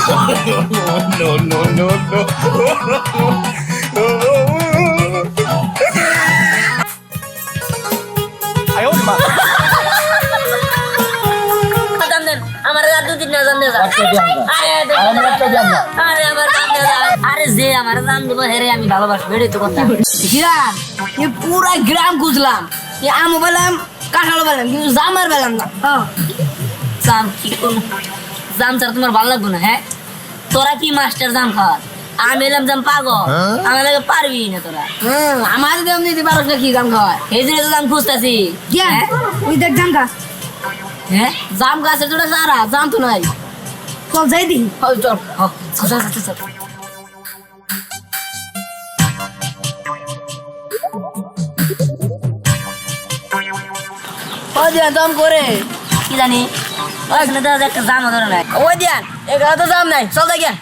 No, no, no, no. আমি ভালোবাসবো এটাই তো কথা। পুরা গ্রাম খুঁজলাম, আমও পেলাম, কাঁঠালও পেলাম, কিন্তু জামার পেলাম না। জাম কি করবো? জাম ছাড়া তোমার ভালো লাগবে না? হ্যাঁ, তোরা কি মাস্টার জাম খাওয়া? আমি এলাম জাম পাগল, আমার লাগে পারবি না তোরা। আমার দাম দিতে পারো না, কি জাম খাওয়া? এই জন্য তো জাম খুঁজতেছি। ওই দেখ জাম গাছ। হ্যাঁ, জাম গাছের তোরা সারা জাম তো নাই। চল যাই দিই। চল চল চল চল চল। ও দিয়ান জাম করে কি জানি ওখানে তো একটা জাম ধরে নাই। ও দিয়ান এখানে তো জাম নাই, চল যাই গিয়া।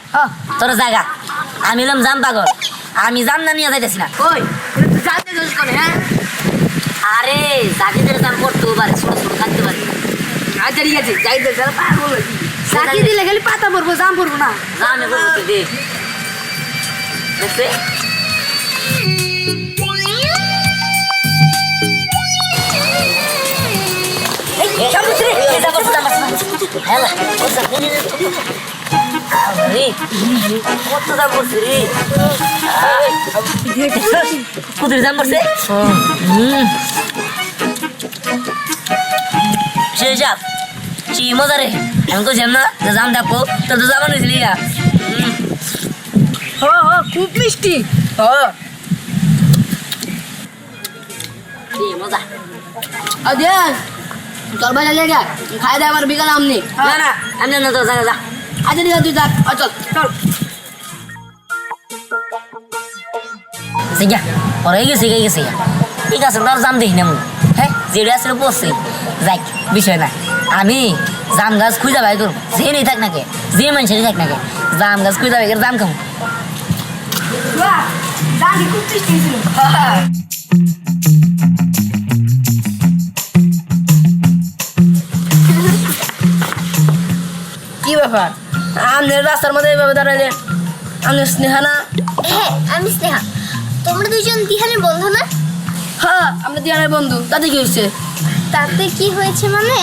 তোর জায়গা আমি এলাম জাম পাগল, আমি জাম না নিয়ে যাইতেছি না। ওই তুই জানতে দোষ করে? হ্যাঁ, আরে জাকিদের জাম করতেও পারে, ছোট ছোট থাকতে পারে। আচ্ছা ঠিক আছে, যাইতে যারা পাগল চাকি দিলে খালি পাতা পড়বো, জাম পড়বো না। জামে করবো তুই দে দেখছে। কুদরে জাম পড়ছে কি মজা রে। আমি তো জাম না জাম দেখো তো তো জামান হয়েছিলি গা। খুব মিষ্টি। মজা দেখ চল ভাই লেগে খাই দে, আমার বিকাল আমনি। না না আমি না তো যা যা। আচ্ছা ঠিক আছে তুই যা, চল চল। গিয়া পরে গেছে গেছে ঠিক আছে, তোর জাম দেখি না। হ্যাঁ, যেটা আসলে পড়ছে যাই, বিষয় না। আমি জাম গাছ খুঁজা ভাই করবো, যে নেই থাক নাকি, যে মানুষেরই থাক নাকি, জাম গাছ খুঁজা ভাই জাম খাবো। খুব মিষ্টি ছিল। কি ব্যাপার আমাদের রাস্তার মধ্যে এইভাবে দাঁড়াইলে? আমি স্নেহা না? হ্যাঁ আমি স্নেহা। তোমরা দুজন দিহানের বন্ধু না? হ্যাঁ, আমরা দিয়ানের বন্ধু। তাতে কি হয়েছে? তাতে কি হয়েছে মানে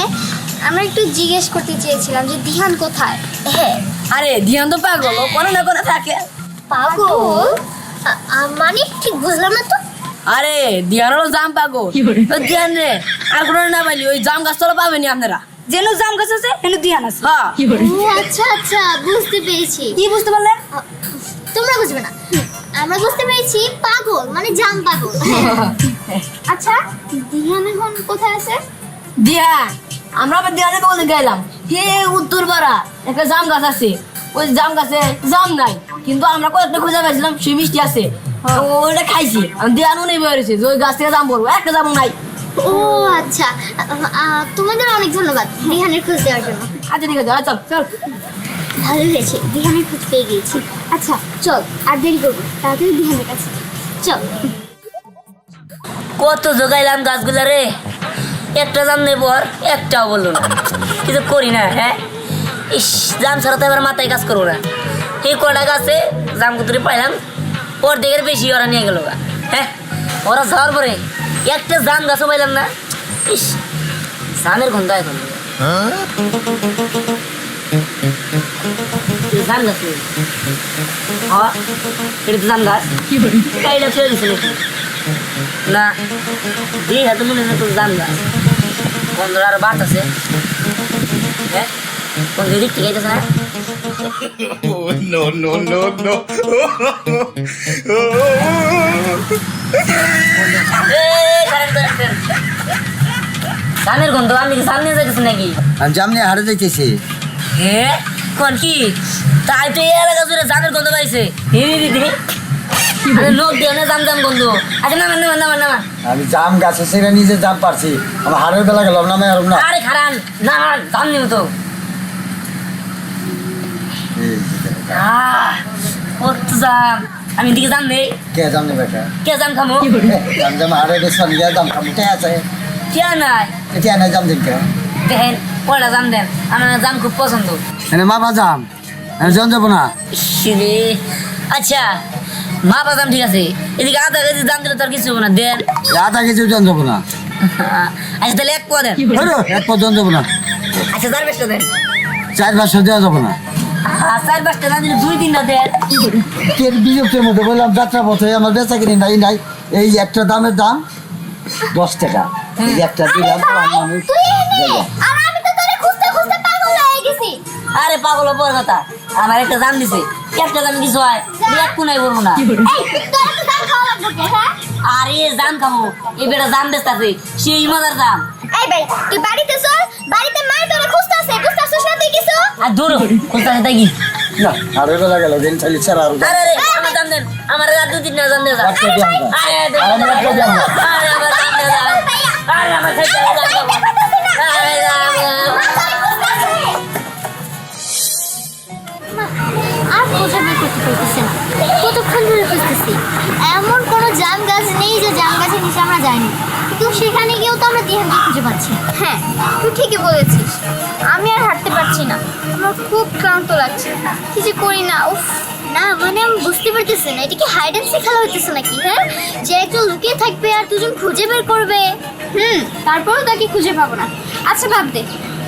আমরা একটু জিজ্ঞেস করতে চেয়েছিলাম যে দিহান কোথায়। হ্যাঁ। আরে দিয়ান তো পাগল, ও কোনো না কোনো থাকে। পাগল? মানে ঠিক বুঝলাম না তো। আরে দিয়ান হলো জাম পাগল। দিয়ান রে আর কোনো না পাইলি ওই জাম গাছ তোরা পাবেনি আপনারা। যেন জাম গাছ আছে হেন দিহান আছে। হ্যাঁ, ও আচ্ছা আচ্ছা বুঝতে পেরেছি। কি বুঝতে পারলেন? তোমরা বুঝবে না, আমরা বুঝতে পেরেছি পাগল মানে জাম পাগল। আচ্ছা দিহান এখন কোথায় আছে? দিয়ান আমরা আবার দিয়ানে বলতে গেলাম, হে উত্তর পাড়া একটা জাম গাছ আছে, ওই জাম গাছে জাম নাই, কিন্তু আমরা কয়েকটা খুঁজে পাইছিলাম সে মিষ্টি আছে, ওইটা খাইছি। দিয়ানও নেই বেরোছে যে ওই গাছ থেকে জাম পড়বো, একটা জামও নাই। ও আচ্ছা, তোমাদের অনেক ধন্যবাদ দিহানের খোঁজ দেওয়ার জন্য। আচ্ছা ঠিক আছে, চল চল। ভালো হয়েছে দিহানের খোঁজ পেয়ে গিয়েছি। আচ্ছা চল আর দেরি করবো, তাড়াতাড়ি দিহানের কাছে চল। কত জোগাইলাম গাছগুলা রে, একটা জাম নেব আর একটাও বললো না। কিছু করি না। হ্যাঁ, ইস জাম ছাড়া তো এবার মাথায় কাজ করবো না। এই কটা গাছে জাম কুতুরি পাইলাম, অর্ধেকের বেশি ওরা নিয়ে গেল। হ্যাঁ, ওরা যাওয়ার পরে একটা জাম গাছও পাইলাম না। ইস জামের গন্ধ এখন। জাম গাছ নেই। হ্যাঁ, এটা তো জাম গাছ। এইটা ছেড়ে দিছিল না, দিয়ে হাতে মনে হয় তো জাম গাছ। বন্ধুর আর বাত আছে। হ্যাঁ, কোন দিক থেকে যাচ্ছে না? Oh, no, no, no, no. জামের গন্ধ, আমি কি সামনে যাইতেছি নাকি? আমি জাম নিয়ে হারে যাইতেছি। হ্যাঁ, কোন কি তাই তো এই এলাকা জুড়ে জামের গন্ধ পাইছে। আরে লোক দিয়ে না জাম জাম গন্ধ। আচ্ছা নামান নামান নামান নামান। আমি জাম গাছে সেটা নিজে জাম পারছি, আমার হারের বেলা গেলাম না আর না। আরে খারান না, জাম নিব তো। কত জাম, আমি দিকে জাম নেই। কে জাম নেবে? কে জাম খামো? জাম জাম হারে গেছিলাম, জাম খাবো কে আছে? কে নাই কে নাই জাম দিন কে? দেখেন কয়টা জাম দেন, আমার জাম খুব পছন্দ। এনে মাপা জাম আমি জন যাবো না। শিরে আচ্ছা মা বাদাম ঠিক আছে, এদিকে আধা কেজি দাম দিলে তোর কিছু হবে না, দেন। আধা কেজি জন যাবো না। আচ্ছা তাহলে এক পোয়া দেন। এক পর জন যাবো না। আচ্ছা 4-5টা দেন। 4-500 দেওয়া যাবো না। 4-5টা না দিলে 2-3টা দেন। এর বিরক্তির মধ্যে বললাম যাত্রা পথে আমার বেচা কিনি নাই এই একটা দামের দাম 10 টাকা, এই একটা দিলাম তো মানুষ তুই এনে আর আমি তো তোরে খুঁজতে খুঁজতে পাগল হয়ে গেছি। আরে পাগল বড় কথা, আমার একটা দাম দিছে, একটা দাম কিছু হয় এক কোনায় বলবো না। এই তোর তো দাম খাওয়া লাগবে কে, হ্যাঁ? আরে জাম খাবো, এই বেটা জাম বেচতাছে, সেই মজার জাম। এই ভাই তুই বাড়িতে চল, বাড়িতে মা তোরে খুঁজতাছে, বুঝতাছিস না তুই কিছু? আর দূর কোথায় থাকি। না আর বেলা গেল দিন চাইলে ছাড়া আর আরে আরে আমার দাম দেন, আমার আর 2-3টা দাম দেন। একটা দিয়ে আমরা। আরে আর আমি একটা দিয়ে আমরা। আরে আমার দাম দেন, আরে আমার সাথে দাম দেন। আরে আর খোঁজা বের করতে পারতেছি না, কতক্ষণ ধরে খুঁজতেছি। এমন কোনো জাম গাছ নেই যে জাম গাছের নিচে আমরা যাইনি, কিন্তু সেখানে গিয়েও তো আমরা দিহানকে খুঁজে পাচ্ছি না। হ্যাঁ তুই ঠিকই বলেছিস, আমি আর হাঁটতে পারছি না, আমার খুব ক্লান্ত লাগছে, কি যে করি না। উফ না মানে আমি বুঝতে পারতেছি না, এটা কি হাইড অ্যান্ড সিক খেলা হইতেছে নাকি? হ্যাঁ যে একজন লুকিয়ে থাকবে আর দুজন খুঁজে বের করবে। তারপরও তাকে খুঁজে পাবো না। আচ্ছা ভাব দে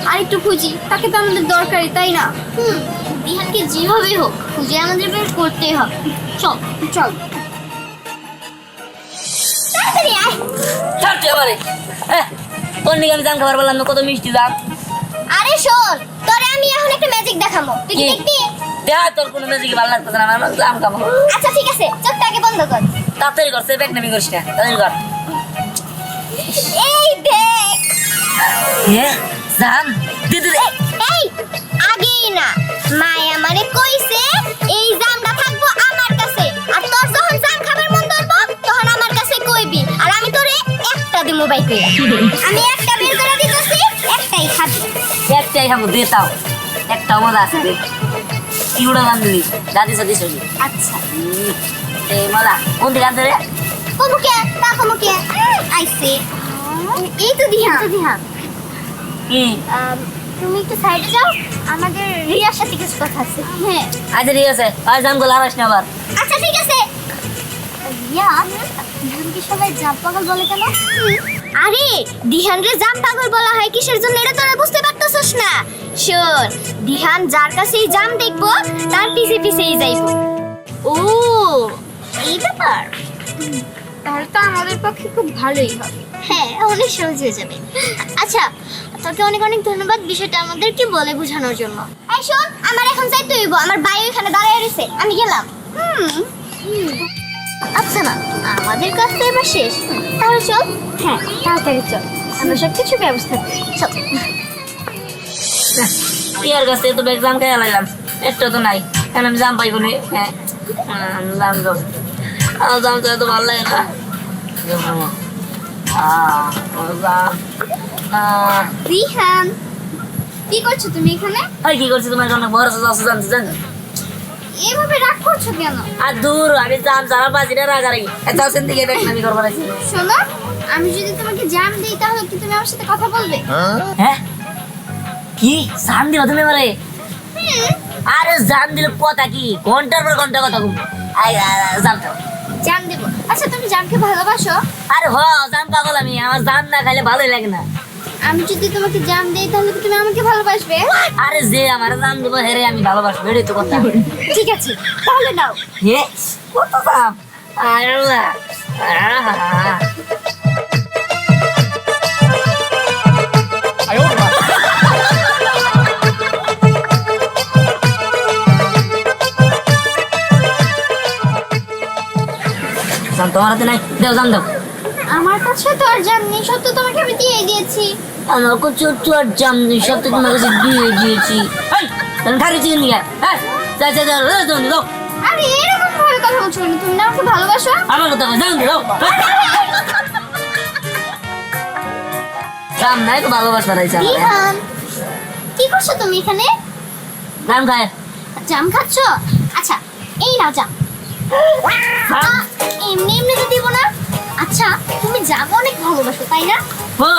আর একটু খুঁজি, তাকে তো আমাদের দরকারি তাই না? দিহানকে যেভাবেই হোক খুঁজে আমাদের বের করতেই হবে। চল চল তাড়াতাড়ি আয়। ছাড়তে আমারে, তোর নিকে আমি জাম খাবার বললাম না, কত মিষ্টি জাম। আরে শোন, তোরে আমি এখন একটা ম্যাজিক দেখাবো, তুই কি কি? দেখবি? দেখ তোর কোনো ম্যাজিক ভালো লাগতেছে না, আমার জাম খাবো। আচ্ছা ঠিক আছে, চোখটা আগে বন্ধ কর। তাড়াতাড়ি করছে, ব্যাগ নামি করিস না, তাড়াতাড়ি কর। এই দেখ। জাম দিদি রে। এই আগেই না মায় আমারে কইছে এই জামটা থাকবো আমার কাছে, আর তোর যখন জাম খাবার মন ধরবো তখন আমার কাছে কইবি, আর আমি তোরে একটা দিমু বাই কইরা। আমি একটা বের করে দিতেছি, একটাই খাবি। একটাই খাবো, দে তাও একটা মজা আছে রে। কি উড়া গান দিলি দাদি সাদি শুনি। আচ্ছা এই মজা কোন দিকে আনতে রে? কমুকে তা কমুকে আইছে। এই তো দিহান কি তুমি একটু সাইডে যাও, আমাদের রিয়ার সাথে কিছু কথা আছে। হ্যাঁ আচ্ছা ঠিক আছে, আর জাম গোলা হারাস না আবার। আচ্ছা ঠিক আছে। রিয়া দিহানকে সবাই জাম পাগল বলে কেন? আরে দিহান রে জাম পাগল বলা হয় কিসের জন্য এটা তোরা বুঝতে পারতেছস না? শোন, দিহান যার কাছেই জাম দেখবো তার পিছে পিছেই যাইবো। ও এই ব্যাপার, তাহলে তো আমাদের পক্ষে খুব ভালোই হবে। হ্যাঁ অনেক সহজ হয়ে যাবে। আচ্ছা তোকে অনেক অনেক ধন্যবাদ বিষয়টা আমাদেরকে বলে বোঝানোর জন্য। এই শোন, আমার এখন যাইতে হইব, আমার ভাই ওখানে দাঁড়িয়ে রয়েছে, আমি গেলাম। আচ্ছা না আমাদের কাজ তো এবার শেষ, তাহলে চল। হ্যাঁ তাড়াতাড়ি চল, আমরা সব কিছু ব্যবস্থা করি। চল। ইয়ার কাছে তো ব্যাগ জাম খাইয়া লাইলাম, একটা তো নাই, কেন আমি জাম পাইব না। হ্যাঁ জাম দাও, জাম তো এত ভালো লাগে না। দিহান কি করছো তুমি এখানে? কি করছি তোমার জন্য বড় আছে জানতে জানো? এভাবে রাগ করছো কেন? আর দূর আমি জাম যারা বাজিটা রাগারাগি এত আছেন দিকে ব্যাগ নামি করবো না। শোনো, আমি যদি তোমাকে জাম দিই তাহলে কি তুমি আমার সাথে কথা বলবে? হ্যাঁ কি জাম দিও তুমি এবারে? আরে জাম দিলে কথা কি ঘন্টার পর ঘন্টা কথা কম। জাম দাও। জাম দেব? আচ্ছা তুমি জামকে ভালোবাসো? আরে হ জাম পাগল আমি, আমার জাম না খাইলে ভালোই লাগে না। আমি যদি তোমাকে জাম দেই তাহলে কি তুমি আমাকে ভালোবাসবে? আরে যে আমার জাম দেবো হেরে আমি ভালোবাসবো, এটাই তো কথা। ঠিক আছে তাহলে নাও। হে কত জাম। আল্লাহ জাম তোমার হাতে নাই, দেও জাম দাও। আমার কাছে তো আর জাম নেই, সব তো তোমাকে আমি দিয়ে দিয়েছি। আমার কাছে তো আর জাম নেই, সব তো তোমার কাছে দিয়ে দিয়েছি। তুমি খালি চিকেন নিয়ে হ্যাঁ যা যা যা দাও। আরে এরকম ভাবে কথা বলছো কেন? তুমি না আমাকে ভালোবাসো? আমার কথা জাম দাও। জাম নাই তো ভালোবাসা রাইছে আমার। দিহান কি করছো তুমি এখানে? জাম খায় জাম খাচ্ছো? আচ্ছা এই নাও জাম। এমনি এমনি তো দিব না। আচ্ছা তুমি জাম অনেক ভালোবাসো তাই না? ও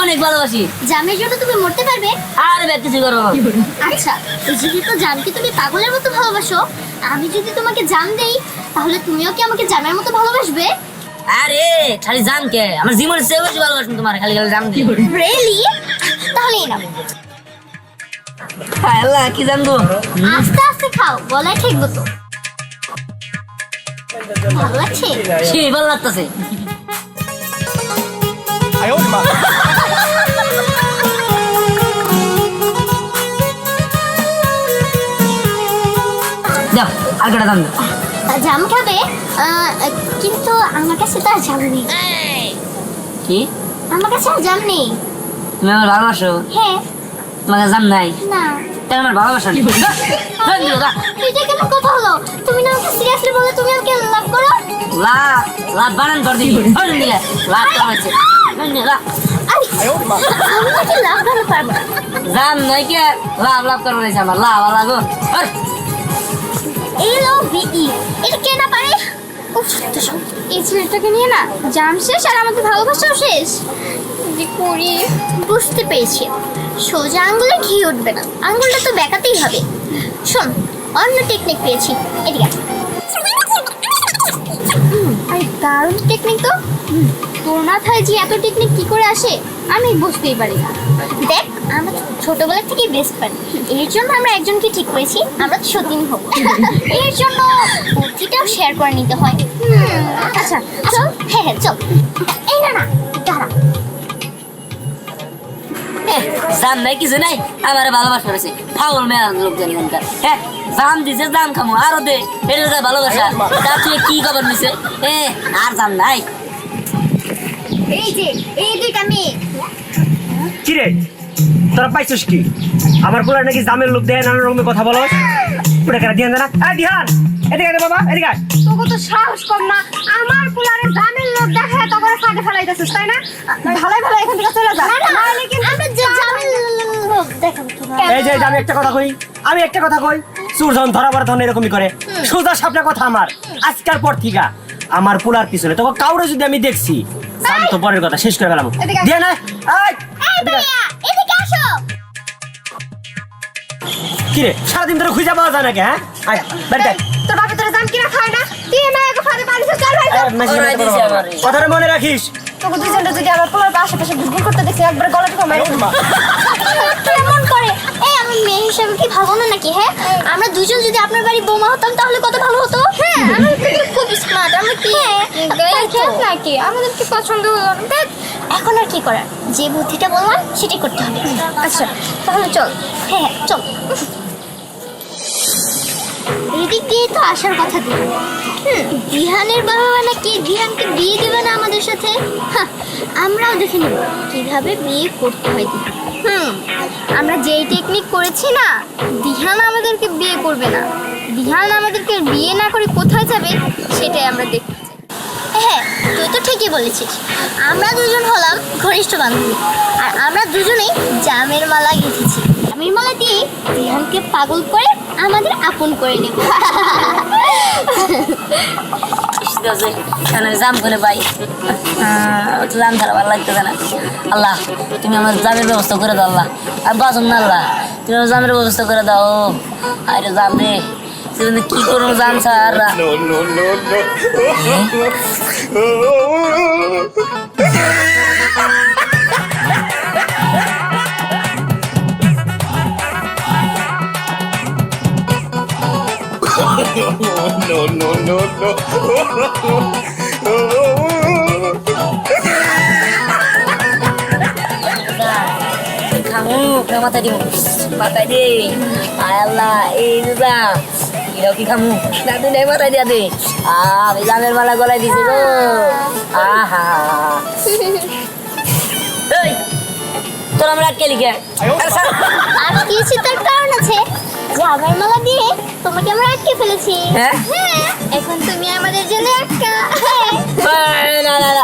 অনেক ভালোবাসি। জামের জন্য তুমি মরতে পারবে? আরে ব্যাগ কিছু করবো না। আচ্ছা, যেহেতু জামকে তুমি পাগলের মতো ভালোবাসো, আমি যদি তোমাকে জাম দেই তাহলে তুমিও কি আমাকে জামের মতো ভালোবাসবে? আরে খালি জাম কে, আমার জীবনের চেয়ে বেশি ভালোবাসি তোমার, খালি খালি জাম দিই। রিয়েলি? তাহলে এই নাও। আল্লাহ কি জাম গো। আস্তে আস্তে খাও, গলায় ঠেকবো তো। ভালো লাগছে? সেই ভালো লাগতেছে। যাও আর কটা দাম দাও। জাম খাবে? কিন্তু আমার কাছে তো আর জাম নেই। কি আমার কাছে আর জাম নেই। তুমি আমার ভালোবাসো? হ্যাঁ। তোমার কাছে জাম নাই? না। তাই আমার ভালোবাসা নেই। এটা কেন কথা হলো? তুমি না আমাকে সিরিয়াসলি বলে তুমি আমাকে লাভ করো? লাভ লাভ বানান করে দিবি। দিলে লাভ কামাচ্ছে। আমি নাকি লাভ ভালো পারবো না। জাম নাই কে লাভ লাভ করবো না আমার লাভ লাগো। LOVE এটা কে না পারে? উফ, এই ছেলেটাকে নিয়ে না জাম শেষ আর আমাদের ভালোবাসাও শেষ। কি করি বুঝতে পেরেছি, সোজা আঙ্গুলে ঘি উঠবে না, আঙ্গুলটা তো বেঁকাতেই হবে। শোন, অন্য টেকনিক পেয়েছি, এদিকে আয়। আরে দারুণ টেকনিক তো। তোর মাথায় যে এত টেকনিক কি করে আসে আমি বুঝতেই পারি না। দেখ, আমরা ছোটবেলা থেকে বেস্ট ফ্রেন্ড, এর জন্য আমরা একজনকে ঠিক করেছি আমরা সতীন হব। এর জন্য বুদ্ধিটাও শেয়ার করে নিতে হয়। আচ্ছা চল। হ্যাঁ হ্যাঁ চল। এই না না দাঁড়া। জাম নাই কিছু নাই, আমার ভালোবাসা রয়েছে। ফাউল মেলা লোকজন এখানকার। হ্যাঁ জাম দিছে, জাম খামো আরো দে, এটা তো ভালোবাসা। তার তুই কি খবর নিছে? আর জাম নাই। এই যে এই দুইটা মেয়ে। কি রে তোরা পাইছিস কি? আমার পোলার নাকি জামের লোক দেয়, নানা রকমের কথা বলো। ওটা কেন ধ্যান দে না? ধ্যান এদিকে আয় বাবা, এদিকে আয়। তোকে তো সাহস কম না, আমার পুলারে জামিন লোক দেখে তখন সাথে ফেলাইতেছিস তাই না? ভালাই ভালাই এখান থেকে চলে যা। নাহলে কিন্তু আমরা যে জামিল লোক দেখাবো তোমার। এই যে আমি একটা কথা কই, চোর যখন ধরা পড়ে তখন এরকমই করে। সোজা সাপটা কথা আমার, আজকের পর থেকে আমার পোলার পিছনে তোকে কাউরে যদি আমি দেখছি, জান তো পরের কথা শেষ করে গেলাম। দিয়ে না এই ভাইয়া এদিকে আসো। কি রে সারাদিন ধরে খুঁজে পাওয়া যায় নাকি? হ্যাঁ আয় বেরতে। তোর বাপে তোর জাম কিনা খায় না, তুই না একে ফাঁদে পারিস চল ভাই। কথাটা মনে রাখিস। তোকে দুইজনটা যদি আমার পুলার আশেপাশে ঘুরঘুর করতে দেখি একবার গলা টিপে মারি দেবো। কেমন করে? এই আমি মেয়ে হিসাবে কি ভালো না নাকি? হ্যাঁ, আমরা দুজন যদি আপনার বাড়ি বৌমা হতাম তাহলে কত ভালো হতো। হ্যাঁ, আমরা কিন্তু খুব স্মার্ট। আমরা কি নাকি আমাদের কি পছন্দ হলো না? এখন আর কি করার, যে বুদ্ধিটা বললাম সেটাই করতে হবে। আচ্ছা তাহলে চল। হ্যাঁ চল। এদিক দিয়ে তো আসার কথা দিল। দিহানের বাবা নাকি দিহানকে বিয়ে দেবে না আমাদের সাথে। আমরাও দেখে নেব কিভাবে বিয়ে করতে হয়। আমরা যেই টেকনিক করেছি না, দিহান আমাদেরকে বিয়ে করবে না। দিহান আমাদেরকে বিয়ে না করে কোথায় যাবে সেটাই আমরা দেখতে চাই। হ্যাঁ তুই তো ঠিকই বলেছিস, আমরা দুজন হলাম ঘনিষ্ঠ বান্ধবী, আর আমরা দুজনেই জামের মালা গেঁথেছি। জামের মালা দিয়ে দিহানকে পাগল করে আমাদের আপন করে নেব। জাম করে ভাই, জাম ছাড়া ভালো লাগতেছে না। আল্লাহ তুমি আমার জামের ব্যবস্থা করে দাও। আল্লাহ আর বাঁচুন না, আল্লাহ তুমি আমার জামের ব্যবস্থা করে দাও। আরে জাম রে, কি করবো জাম ছাড়। No, no, no, no. No, no, no, খামু মাথায় দিব, মাথায় দে। আয় আল্লাহ এই যা এটাও কি খামু? দাদু নেই মাথায় দিয়া দে। আমি জামের মালা গলায় দিছি গো। আহা এই তোর আমরা আটকে লিখে আটকেছি তার কারণ আছে। জামের মালা দিয়ে তোমাকে আমরা আটকে ফেলেছি। হ্যাঁ? হ্যাঁ, এখন তুমি আমাদের জন্য আটকা। না না না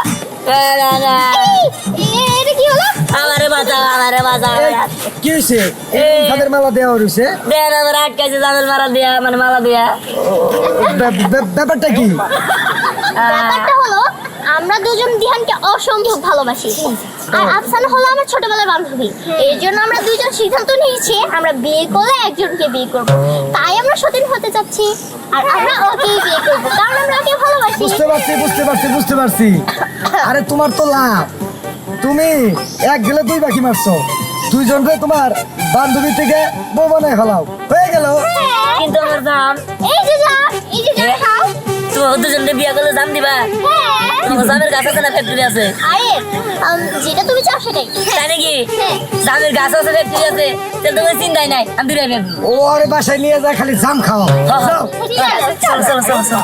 না না, এটা কি হলো? আমারে বাঁচাও, আমারে বাঁচাও। কি হয়েছে? তাদের মালা দেওয়া হয়েছে, দেন আমার আটকাইছে জামের মালা দিয়া, মানে মালা দিয়া। ব্যাপারটা কি? ব্যাপারটা হলো আমরা দুজন দিহানকে অসম্ভব ভালোবাসি আর আফসানা হলো আমার ছোটবেলার বান্ধবী এই জন্য আমরা দুইজন সিদ্ধান্ত নিয়েছি আমরা বিয়ে করলে একজনকে বিয়ে করব তাই আমরা সতীন হতে চাচ্ছি আর আমরা ওকেই বিয়ে করব কারণ আমরা ওকে ভালোবাসি বুঝতে পারছি আরে তোমার তো লাভ তুমি এক গেলে দুই বাকি মারছো দুইজনকে তোমার বান্ধবী থেকে বউ বানায় ফেলাও হয়ে গেল কিন্তু আমার জাম এই যে জাম খাও তোমার দুজনকে বিয়ে করলে জাম দিবা হ্যাঁ তোমার জামের গাছ আছে না ফ্যাক্টরি আছে আরে যেটা তুমি চাও সেটাই তাই নাকি হ্যাঁ। জামের গাছ আছে ফ্যাক্টরি আছে তাহলে তোমার চিন্তাই নাই আমি দূরে যাবো ও আরে বাসায় নিয়ে যায় খালি জাম খাওয়া যাও ঠিক আছে চলো চলো চলো চলো